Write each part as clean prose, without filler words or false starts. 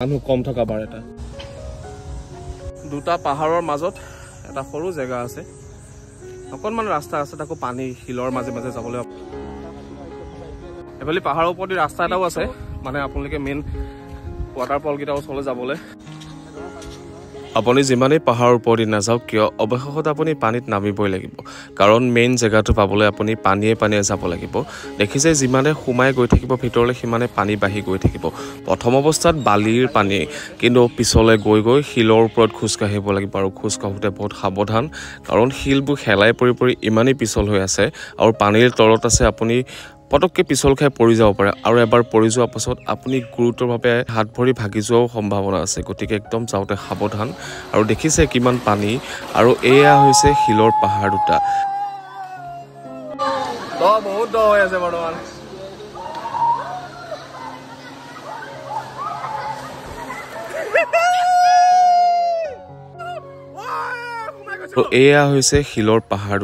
মানুহ কম থকা বাৰ এটা দুটা পাহাৰৰ মাজত এটা সৰু জায়গা আছে অকনমান ৰাস্তা আছে তাকো পানী হিলৰ মাজে মাজে যাবলৈ এফালে পাহাৰৰ ওপৰত ৰাস্তা এটাও আছে মানে আপোনালোকে মেইন ৱাটাৰফল কেইটা ওচৰলৈ যাবলৈ আপুনি যিমানেই পাহাৰৰ ওপৰত নাযাওক কিয় অৱশেষত আপুনি পানীত নামিবই লাগিব কাৰণ মেইন জেগাটো পাবলৈ আপুনি পানীয়ে যাব লাগিব দেখিছে যিমানে সোমাই গৈ থাকিব ভিতৰলৈ সিমানে পানী বাঢ়ি গৈ থাকিব প্ৰথম অৱস্থাত বালিৰ পানী কিন্তু পিছলৈ গৈ গৈ শিলৰ ওপৰত খোজ কাঢ়িব লাগিব আৰু খোজ কাঢ়োতে বহুত সাৱধান কাৰণ শিলবোৰ খেলাই পৰি ইমানেই পিছল হৈ আছে আৰু পানীৰ তলত আছে আপুনি পটককে পিছল খাই পৰি যাব পাৰে আৰু এবাৰ পৰি যোৱাৰ পাছত আপুনি গুৰুতৰভাৱে হাত ভৰি ভাগি যোৱাৰ সম্ভাৱনা আছে গতিকে একদম যাওঁতে সাৱধান আৰু দেখিছে কিমান পানী আৰু এয়া হৈছে শিলৰ পাহাৰ দুটা বহুত দ হৈ আছে বৰ্তমান এয়া হৈছে শিলৰ পাহাৰ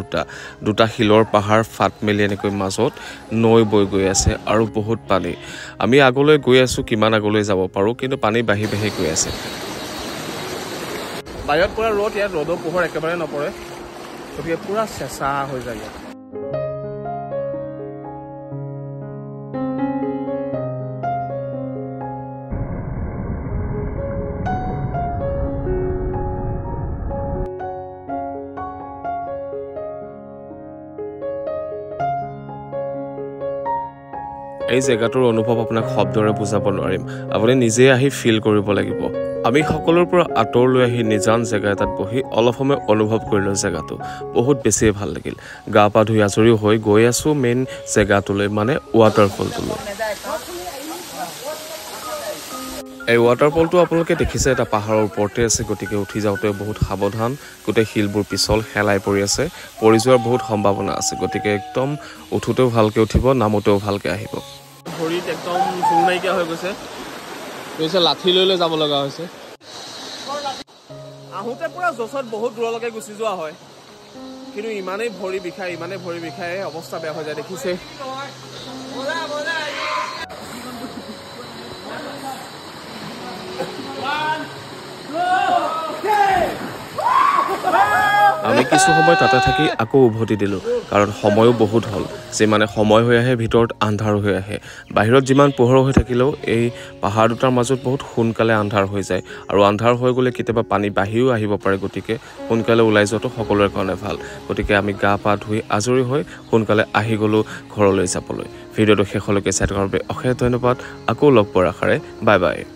দুটা শিলৰ পাহাৰ ফাট মেলি এনেকৈ মাজত নৈ বৈ গৈ আছে আৰু বহুত পানী আমি আগলৈ গৈ আছো কিমান আগলৈ যাব পাৰো কিন্তু পানী বাঢ়ি গৈ আছে বাহিৰত পুৰা ৰ'দ ইয়াত ৰ'দৰ পোহৰ একেবাৰে নপৰে গতিকে পুৰা চেঁচা হৈ যায় এই জেগাটোৰ অনুভৱ আপোনাক শব্দৰে বুজাব নোৱাৰিম আপুনি নিজে আহি ফিল কৰিব লাগিব আমি সকলোৰ পৰা আঁতৰলৈ আহি নিজান জেগা এটাত বহি অলপ সময় অনুভৱ কৰিলো জেগাটো বহুত বেছি ভাল লাগিল গা পা ধুই আজৰি হৈ গৈ আছো মেইন জেগাটোলৈ মানে ৱাটাৰফলটোলৈ এই ৱাটাৰফলটো আপোনালোকে দেখিছে এটা পাহাৰৰ ওপৰতে আছে গতিকে উঠি যাওঁতে বহুত সাৱধান গোটেই শিলবোৰ পিছল হেলাই পৰি আছে পৰি যোৱাৰ বহুত সম্ভাৱনা আছে গতিকে একদম উঠোতেও ভালকে উঠিব নামোতেও ভালকে আহিব ভৰিত একদম জোৰ নাইকিয়া হৈ গৈছে লাঠি লৈ যাব লগা হৈছে আহোঁতে পুৰা জছত বহুত দূৰলৈকে গুচি যোৱা হয় কিন্তু ইমানেই ভৰি বিষায় অৱস্থা বেয়া হৈ যায় দেখিছে আমি কিছু সময় তাতে থাকি আকৌ উভতি দিলো কাৰণ সময়ও বহুত হল যিমানে সময় হৈ আহে ভিতৰত আন্ধাৰ হৈ আহে বাহিৰত যিমান পোহৰ হৈ থাকিলেও এই পাহাৰ দুটাৰ মাজত বহুত সোনকালে আন্ধাৰ হৈ যায় আৰু আন্ধাৰ হৈ গ'লে কেতিয়াবা পানী বাঢ়িও আহিব পাৰে গতিকে সোনকালে ওলাই যোৱাটো সকলোৰে কাৰণে ভাল গতিকে আমি গা পা ধুই আজৰি হৈ সোনকালে আহি গ'লো ঘৰলৈ যাবলৈ ভিডিঅ'টো শেষলৈকে চাই থকাৰ বাবে অশেষ ধন্যবাদ আকৌ লগ পোৱাৰ আশাৰে বাই বাই